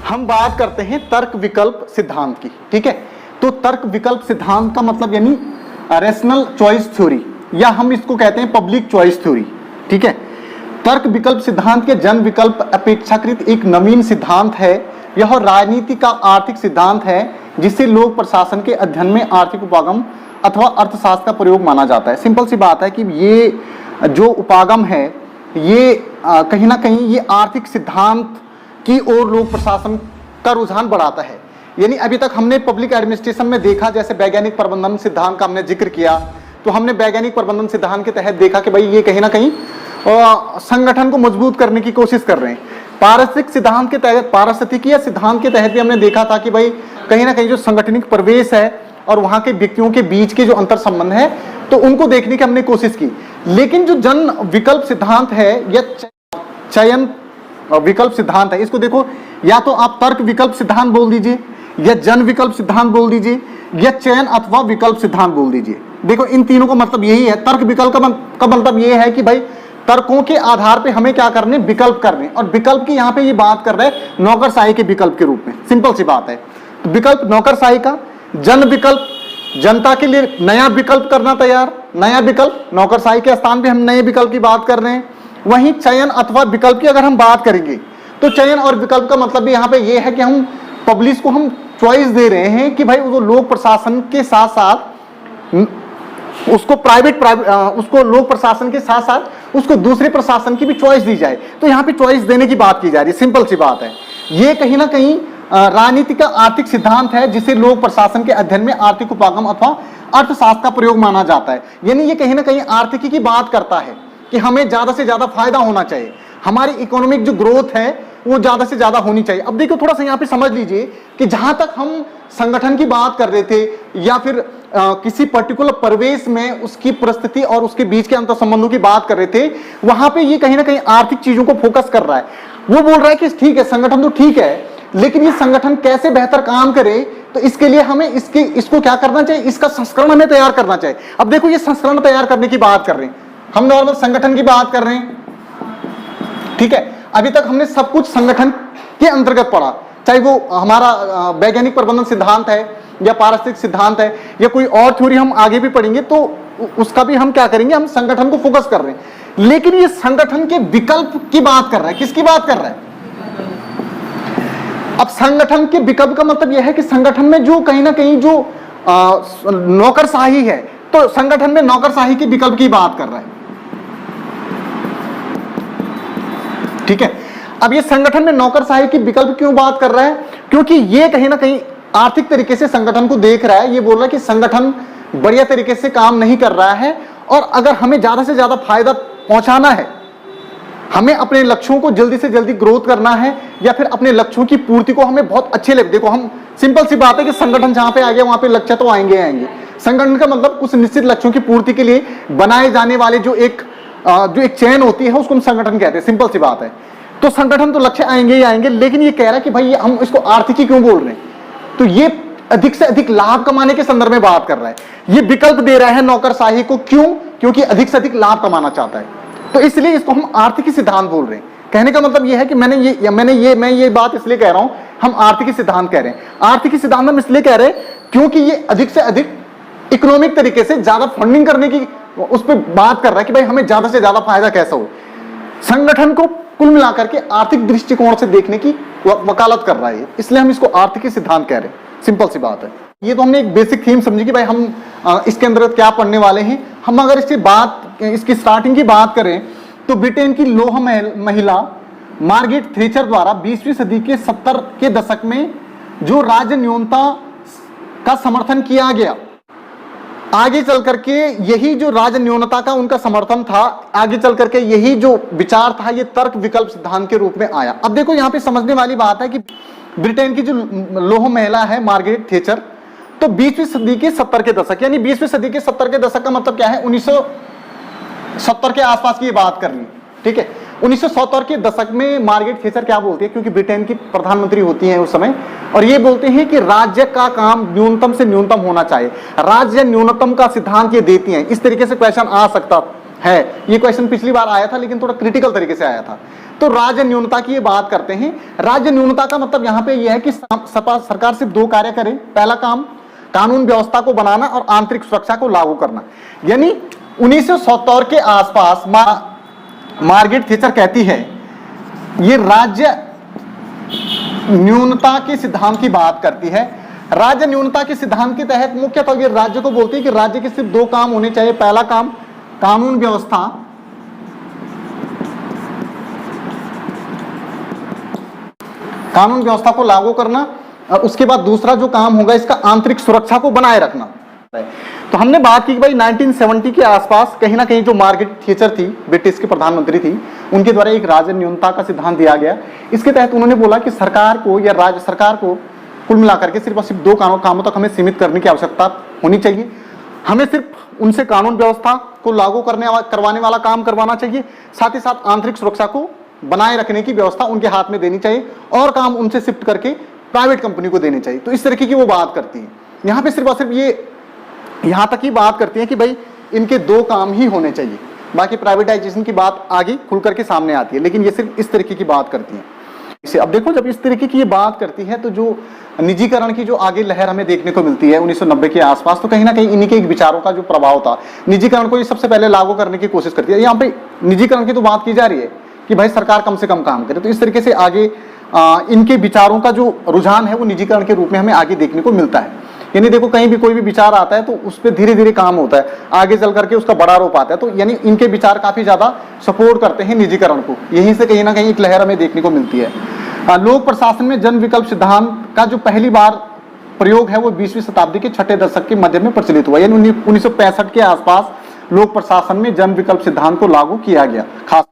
हम बात करते हैं तर्क विकल्प सिद्धांत की। ठीक है, तो तर्क विकल्प सिद्धांत का मतलब यानी रैशनल चॉइस थ्योरी, या हम इसको कहते हैं पब्लिक चॉइस थ्योरी। ठीक है, तर्क विकल्प सिद्धांत के जन विकल्प अपेक्षाकृत एक नवीन सिद्धांत है। यह राजनीति का आर्थिक सिद्धांत है जिसे लोक प्रशासन के अध्ययन में आर्थिक उपागम अथवा अर्थशास्त्र का प्रयोग माना जाता है। सिंपल सी बात है कि ये जो उपागम है ये कहीं ना कहीं ये आर्थिक सिद्धांत की ओर लोक प्रशासन का रुझान बढ़ाता है। यानी अभी तक हमने पब्लिक एडमिनिस्ट्रेशन में देखा, जैसे वैज्ञानिक प्रबंधन सिद्धांत का हमने जिक्र किया, तो हमने वैज्ञानिक प्रबंधन सिद्धांत के तहत देखा कि भाई ये कहीं ना कहीं संगठन को मजबूत करने की कोशिश कर रहे हैं। पारिस्थितिक सिद्धांत के तहत, पारिस्थितिकीय सिद्धांत के तहत भी हमने देखा था कि भाई कहीं ना कहीं जो संगठनिक परिवेश है और वहां के व्यक्तियों के बीच के जो अंतर संबंध है तो उनको देखने की हमने कोशिश की। लेकिन जो जन विकल्प सिद्धांत है या चयन विकल्प सिद्धांत है, इसको देखो, या तो आप तर्क विकल्प सिद्धांत बोल दीजिए, या जन विकल्प सिद्धांत बोल दीजिए, या चयन अथवा विकल्प सिद्धांत बोल दीजिए। देखो इन तीनों का मतलब यही है। तर्क विकल्प का मतलब यह है कि भाई तर्कों के आधार पे हमें क्या करने, विकल्प करने, और विकल्प की यहाँ पे ये बात कर रहे हैं नौकरशाही के विकल्प के रूप में। सिंपल सी बात है, तो विकल्प नौकरशाही का, जन विकल्प जनता के लिए नया विकल्प करना तैयार, नया विकल्प नौकरशाही के स्थान पे हम नए विकल्प की बात कर रहे हैं। वहीं चयन अथवा विकल्प की अगर हम बात करेंगे तो चयन और विकल्प का मतलब भी यहाँ पे ये है कि हम पब्लिक को हम चॉइस दे रहे हैं कि भाई वो लोक प्रशासन के साथ साथ उसको उसको लोक प्रशासन के साथ साथ उसको दूसरे प्रशासन की भी चॉइस दी जाए। तो यहाँ पे चॉइस देने की बात की जा रही है। सिंपल सी बात है, ये कहीं ना कहीं राजनीति का आर्थिक सिद्धांत है जिसे लोक प्रशासन के अध्ययन में आर्थिक उपागम अथवा अर्थशास्त्र का प्रयोग माना जाता है। यानी ये कहीं ना कहीं आर्थिकी की बात करता है कि हमें ज्यादा से ज्यादा फायदा होना चाहिए, हमारी इकोनॉमिक जो ग्रोथ है वो ज्यादा से ज्यादा होनी चाहिए। अब देखो थोड़ा सा यहाँ पे समझ लीजिए कि जहां तक हम संगठन की बात कर रहे थे या फिर किसी पर्टिकुलर परिवेश में उसकी परिस्थिति और उसके बीच के अंतर संबंधों की बात कर रहे थे, वहां पे ये कहीं ना कहीं आर्थिक चीजों को फोकस कर रहा है। वो बोल रहा है कि ठीक है संगठन तो ठीक है, लेकिन ये संगठन कैसे बेहतर काम करे, तो इसके लिए हमें इसको क्या करना चाहिए, इसका संस्करण हमें तैयार करना चाहिए। अब देखो ये संस्करण तैयार करने की बात कर रहे हैं, हम नॉर्मल संगठन की बात कर रहे हैं। ठीक है, अभी तक हमने सब कुछ संगठन के अंतर्गत पढ़ा, चाहे वो हमारा वैज्ञानिक प्रबंधन सिद्धांत है या पारिस्थितिक सिद्धांत है या कोई और थ्योरी हम आगे भी पढ़ेंगे, तो उसका भी हम क्या करेंगे, हम संगठन को फोकस कर रहे हैं। लेकिन ये संगठन के विकल्प की बात कर रहा है, किसकी बात कर रहा है? अब संगठन के विकल्प का मतलब यह है कि संगठन में जो कहीं ना कहीं जो नौकरशाही है, तो संगठन में नौकरशाही के विकल्प की बात कर रहा है। ठीक है, अब ये संगठन में नौकरशाही की विकल्प क्यों बात कर रहा है? क्योंकि ये कहीं ना कहीं आर्थिक तरीके से संगठन को देख रहा है, ये बोल रहा है कि संगठन बढ़िया तरीके से काम नहीं कर रहा है, और अगर हमें ज्यादा से ज्यादा फायदा पहुंचाना है, हमें अपने लक्ष्यों को जल्दी से जल्दी ग्रोथ करना है, या फिर अपने लक्ष्यों की पूर्ति को हमें बहुत अच्छे ले, देखो हम सिंपल सी बात है कि संगठन जहां पे आ गया वहां पे लक्ष्य तो आएंगे आएंगे। संगठन का मतलब कुछ निश्चित लक्ष्यों की पूर्ति के लिए बनाए जाने वाले जो एक चेन होती है उसको हम संगठन कहते हैं। सिंपल सी बात है, तो संगठन तो लक्ष्य आएंगे ही आएंगे, लेकिन ये कह रहा है कि भाई हम इसको आर्थिकी क्यों बोल रहे हैं, तो ये अधिक से अधिक लाभ कमाने के संदर्भ में बात कर रहा है। ये विकल्प दे रहा है नौकरशाही को, क्यों? क्योंकि अधिक से अधिक लाभ कमाना चाहता है, तो इसलिए इसको हम आर्थिकी सिद्धांत बोल रहे हैं। कहने का मतलब यह है कि मैं ये बात इसलिए कह रहा हूं, हम आर्थिकी सिद्धांत कह रहे हैं। आर्थिकी सिद्धांत हम इसलिए कह रहे हैं क्योंकि ये अधिक से अधिक इकोनॉमिक तरीके से ज्यादा फंडिंग करने की उस पर बात कर रहा है कि भाई हमें ज्यादा से ज्यादा फायदा कैसा हो। संगठन को कुल मिलाकर के आर्थिक दृष्टिकोण से देखने की वकालत कर रहा है, इसलिए हम इसको आर्थिकी सिद्धांत कह रहे हैं। सिंपल सी बात है। ये तो हमने एक बेसिक थीम समझी कि भाई हम इसके अंदर क्या पढ़ने वाले हैं। हम अगर इसकी स्टार्टिंग की बात करें तो ब्रिटेन की लौह महिला मार्गरेट थैचर द्वारा 20वीं सदी के 70 के दशक में जो राज्य न्यूनता का समर्थन किया गया, आगे चल करके यही जो राज्य न्यूनता का उनका समर्थन था, आगे चल करके यही जो विचार था ये तर्क विकल्प सिद्धांत के रूप में आया। अब देखो यहाँ पे समझने वाली बात है कि ब्रिटेन की जो लौह महिला है मार्गरेट थैचर, तो 20वीं सदी के 70 के दशक, यानी 20वीं सदी के 70 के दशक का मतलब क्या है, 1970 के आसपास की ये बात करनी। ठीक है, 1970 के दशक में मार्गरेट थैचर क्या बोलती है, क्योंकि ब्रिटेन की प्रधानमंत्री होती हैं उस समय, और ये बोलते हैं कि राज्य का काम न्यूनतम से न्यूनतम होना चाहिए। राज्य न्यूनतम का सिद्धांत ये देती हैं। इस तरीके से क्वेश्चन आ सकता है, ये क्वेश्चन पिछली बार आया था लेकिन थोड़ा क्रिटिकल तरीके से आया था। तो राज्य न्यूनता की ये बात करते हैं। राज्य न्यूनता का मतलब यहाँ पे ये है कि सरकार सिर्फ दो कार्य करे। पहला काम कानून व्यवस्था को बनाना और आंतरिक सुरक्षा को लागू करना। यानी 1970 के आसपास मार्गरेट थैचर कहती है ये राज्य न्यूनता के सिद्धांत की बात करती है। राज्य न्यूनता के सिद्धांत के तहत मुख्यतः ये राज्य को बोलती है कि राज्य के सिर्फ दो काम होने चाहिए। पहला काम कानून व्यवस्था को लागू करना, और उसके बाद दूसरा जो काम होगा इसका आंतरिक सुरक्षा को बनाए रखना। तो हमने बात की कि भाई 1970 के आसपास कहीं ना कहीं जो मार्गरेट थैचर थी, ब्रिटिश के प्रधानमंत्री थी, उनके द्वारा एक राज्य न्यूनता का सिद्धांत दिया गया। इसके तहत उन्होंने बोला कि सरकार को या राज्य सरकार को कुल मिलाकर के सिर्फ और सिर्फ दो कामों तक हमें सीमित करने की आवश्यकता होनी चाहिए। हमें सिर्फ उनसे कानून व्यवस्था को लागू करवाने वाला काम करवाना चाहिए, साथ ही साथ आंतरिक सुरक्षा को बनाए रखने की व्यवस्था उनके हाथ में देनी चाहिए, और काम उनसे शिफ्ट करके प्राइवेट कंपनी को देने चाहिए। तो इस तरीके की वो बात करती है। यहाँ पे सिर्फ और सिर्फ ये यहां तक ही बात करती है कि भाई इनके दो काम ही होने चाहिए, बाकी प्राइवेटाइजेशन की बात आगे खुल करके सामने आती है, लेकिन ये सिर्फ इस तरीके की बात करती है। इसे अब देखो, जब इस तरीके की ये बात करती है तो जो निजीकरण की जो आगे लहर हमें देखने को मिलती है 1990 के आसपास, तो कहीं ना कहीं इन्हीं के विचारों का जो प्रभाव था, निजीकरण को ये सबसे पहले लागू करने की कोशिश करती है। यहाँ पे निजीकरण की तो बात की जा रही है कि भाई सरकार कम से कम काम करे, तो इस तरीके से आगे इनके विचारों का जो रुझान है वो निजीकरण के रूप में हमें आगे देखने को मिलता है। यानी देखो, कहीं भी कोई भी विचार आता है तो उस पर धीरे धीरे काम होता है, आगे चल करके उसका बड़ा रूप आता है। तो यानी इनके विचार काफी ज्यादा सपोर्ट करते हैं निजीकरण को। यहीं से कहीं ना कहीं एक लहर हमें देखने को मिलती है। लोक प्रशासन में जन विकल्प सिद्धांत का जो पहली बार प्रयोग है वो 20वीं शताब्दी के छठे दशक के मध्य में प्रचलित हुआ। यानी 1965 के आसपास लोक प्रशासन में जन विकल्प सिद्धांत को लागू किया गया। खास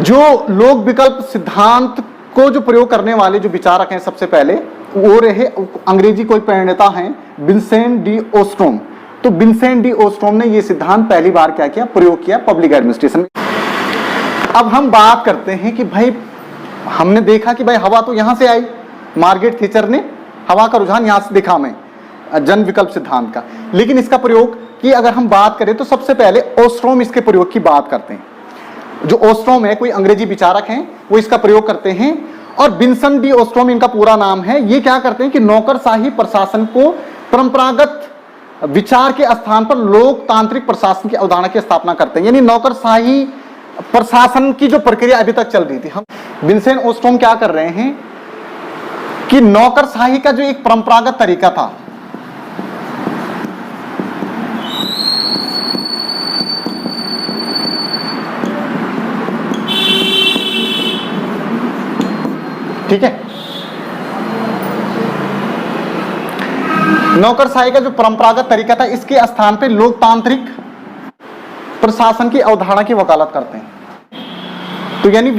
जो लोक विकल्प सिद्धांत को जो प्रयोग करने वाले जो विचारक हैं, सबसे पहले वो रहे अंग्रेजी कोई प्रणेता हैं विंसेंट डी ओस्ट्रोम। तो विंसेंट डी ओस्ट्रोम ने ये सिद्धांत पहली बार क्या किया, प्रयोग किया पब्लिक एडमिनिस्ट्रेशन में। अब हम बात करते हैं कि भाई हमने देखा कि भाई हवा तो यहां से आई, मार्गरेट थैचर ने हवा का रुझान यहां से देखा हमें जन विकल्प सिद्धांत का, लेकिन इसका प्रयोग की अगर हम बात करें तो सबसे पहले ओस्ट्रोम इसके प्रयोग की बात करते हैं। जो ओस्ट्रोम है कोई अंग्रेजी विचारक हैं, वो इसका प्रयोग करते हैं, और विंसेंट डी ओस्ट्रोम इनका पूरा नाम है। ये क्या करते हैं कि नौकरशाही प्रशासन को परंपरागत विचार के स्थान पर लोकतांत्रिक प्रशासन की अवधारणा की स्थापना करते हैं। यानी नौकरशाही प्रशासन की जो प्रक्रिया अभी तक चल रही थी, हम विंसेंट ओस्ट्रोम क्या कर रहे हैं कि नौकरशाही का जो एक परंपरागत तरीका था, ठीक है, नौकरशाही का जो परंपरागत तरीका था, इसके स्थान पे लोकतांत्रिक प्रशासन की अवधारणा की वकालत करते हैं। तो यानी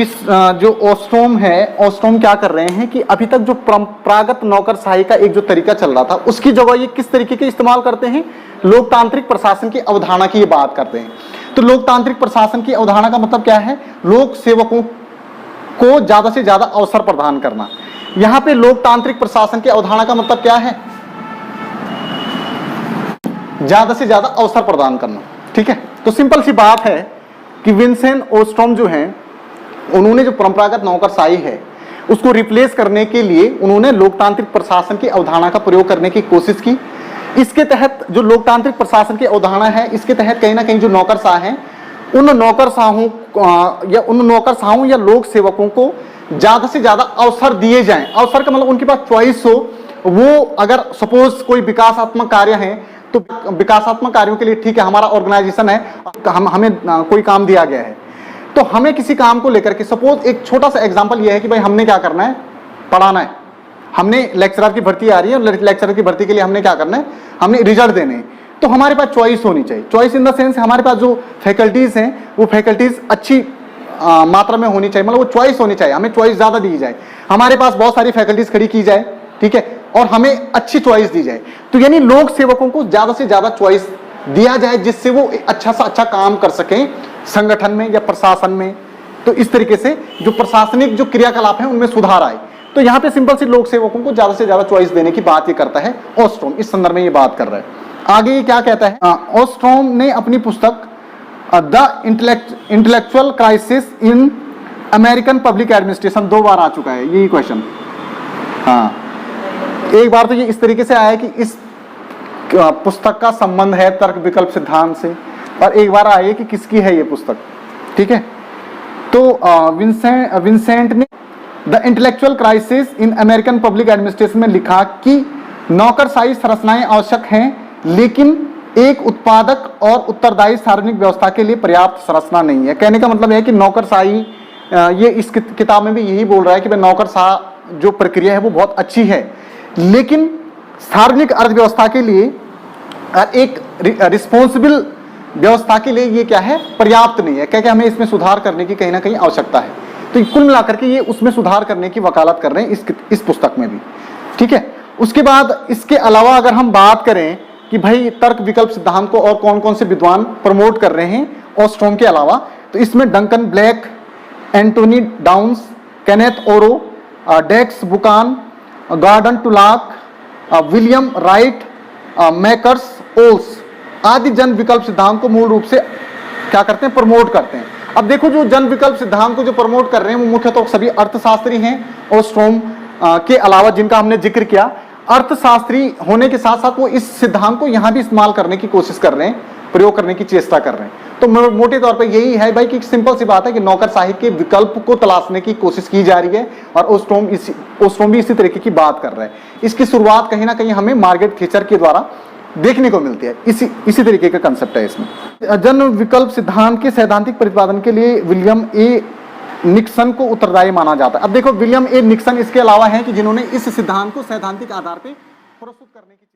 जो ओस्ट्रोम है, ओस्ट्रोम क्या कर रहे हैं कि अभी तक जो परंपरागत नौकरशाही का एक जो तरीका चल रहा था, उसकी जगह ये किस तरीके के इस्तेमाल करते हैं, लोकतांत्रिक प्रशासन की अवधारणा की ये बात करते हैं। तो लोकतांत्रिक प्रशासन की अवधारणा का मतलब क्या है, लोक सेवकों को ज्यादा से ज्यादा अवसर प्रदान करना। यहां पे लोकतांत्रिक प्रशासन की अवधारणा का मतलब क्या है, ज्यादा से ज्यादा अवसर प्रदान करना। ठीक है, तो सिंपल सी बात है कि विंसेंट ओस्ट्रोम जो हैं, उन्होंने जो परंपरागत नौकरशाही है उसको रिप्लेस करने के लिए उन्होंने लोकतांत्रिक प्रशासन की अवधारणा का प्रयोग करने की कोशिश की। इसके तहत जो लोकतांत्रिक प्रशासन की अवधारणा है, इसके तहत कहीं ना कहीं जो नौकरशाह हैं, उन नौकरशाहों या लोक सेवकों को ज्यादा से ज्यादा अवसर दिए जाएं। अवसर का मतलब उनके पास चॉइस हो। वो अगर सपोज कोई विकासात्मक कार्य है तो विकासात्मक कार्यों के लिए ठीक है, हमारा ऑर्गेनाइजेशन है, हमें कोई काम दिया गया है, तो हमें किसी काम को लेकर के, सपोज एक छोटा सा एग्जांपल ये है कि भाई हमने क्या करना है, पढ़ाना है, हमने लेक्चरर की भर्ती आ रही है, और लेक्चरर की भर्ती के लिए हमने क्या करना है, हमने रिजल्ट देने हैं। तो हमारे पास चॉइस होनी चाहिए। चॉइस इन द सेंस हमारे पास जो फैकल्टीज हैं वो फैकल्टीज अच्छी मात्रा में होनी चाहिए, मतलब वो चॉइस होनी चाहिए, हमें चॉइस ज्यादा दी जाए, हमारे पास बहुत सारी फैकल्टीज खड़ी की जाए, ठीक है, और हमें अच्छी चॉइस दी जाए। तो यानी लोक सेवकों को ज्यादा से ज्यादा चॉइस दिया जाए, जिससे वो अच्छा सा अच्छा काम कर सकें संगठन में या प्रशासन में। तो इस तरीके से जो प्रशासनिक जो क्रियाकलाप है उनमें सुधार आए। तो यहाँ पे सिंपल सी लोक सेवकों को ज्यादा से ज्यादा चॉइस देने की बात ये करता है ओस्ट्रोम, इस संदर्भ में ये बात कर रहा है। आगे ये क्या कहता है, ओस्ट्रोम ने अपनी पुस्तक the intellectual crisis in American public administration 2 बार आ चुका है यही क्वेश्चन। हाँ, एक बार तो ये इस तरीके से आया है कि इस पुस्तक का संबंध है तर्क विकल्प सिद्धांत से, और एक बार आया कि किसकी है ये पुस्तक। ठीक है, तो विंसेंट ने the intellectual crisis in American public administration में लिखा कि नौकरशाही संरचनाएं आवश्यक हैं, लेकिन एक उत्पादक और उत्तरदायी सार्वजनिक व्यवस्था के लिए पर्याप्त संरचना नहीं है। कहने का मतलब है कि नौकरशाही, ये इस किताब में भी यही बोल रहा है कि भाई नौकरशाह जो प्रक्रिया है वो बहुत अच्छी है, लेकिन सार्वजनिक अर्थव्यवस्था के लिए एक रिस्पॉन्सिबल व्यवस्था के लिए ये क्या है, पर्याप्त नहीं है। क्योंकि हमें इसमें सुधार करने की कहीं ना कहीं आवश्यकता है। तो कुल मिलाकर के ये उसमें सुधार करने की वकालत कर रहे हैं इस पुस्तक में भी। ठीक है, उसके बाद इसके अलावा अगर हम बात करें कि भाई तर्क विकल्प सिद्धांत को और कौन कौन से विद्वान प्रमोट कर रहे हैं ऑस्ट्रोम के अलावा, तो इसमें Duncan Black, Anthony Downs, Kenneth Arrow, डेक्स Buchanan, Gordon Tullock, William Wright, Mancur Olson आदि जन विकल्प सिद्धांत को मूल रूप से क्या करते हैं, प्रमोट करते हैं। अब देखो, जो जन विकल्प सिद्धांत को जो प्रमोट कर रहे हैं वो मुख्यतः सभी अर्थशास्त्री हैं ऑस्ट्रोम के अलावा, जिनका हमने जिक्र किया। अर्थशास्त्री होने के साथ साथ वो इस सिद्धांत को यहां भी इस्तेमाल करने की कोशिश कर रहे हैं, प्रयोग करने की चेष्टा कर रहे हैं। तो मोटे तौर पे यही है भाई कि सिंपल सी बात है कि नौकरशाही के विकल्प को तलाशने की कोशिश की जा रही है, और ओस्ट्रोम भी इसी तरीके की बात कर रहा है। इसकी शुरुआत कहीं ना कहीं हमें मार्गरेट थैचर के द्वारा देखने को मिलती है। इसी तरीके का कंसेप्ट है इसमें। जन विकल्प सिद्धांत के सैद्धांतिक प्रतिपादन के लिए विलियम ए निक्सन को उत्तरदायी माना जाता है। अब देखो, विलियम ए निक्सन इसके अलावा हैं कि जिन्होंने इस सिद्धांत को सैद्धांतिक आधार पर प्रस्तुत करने की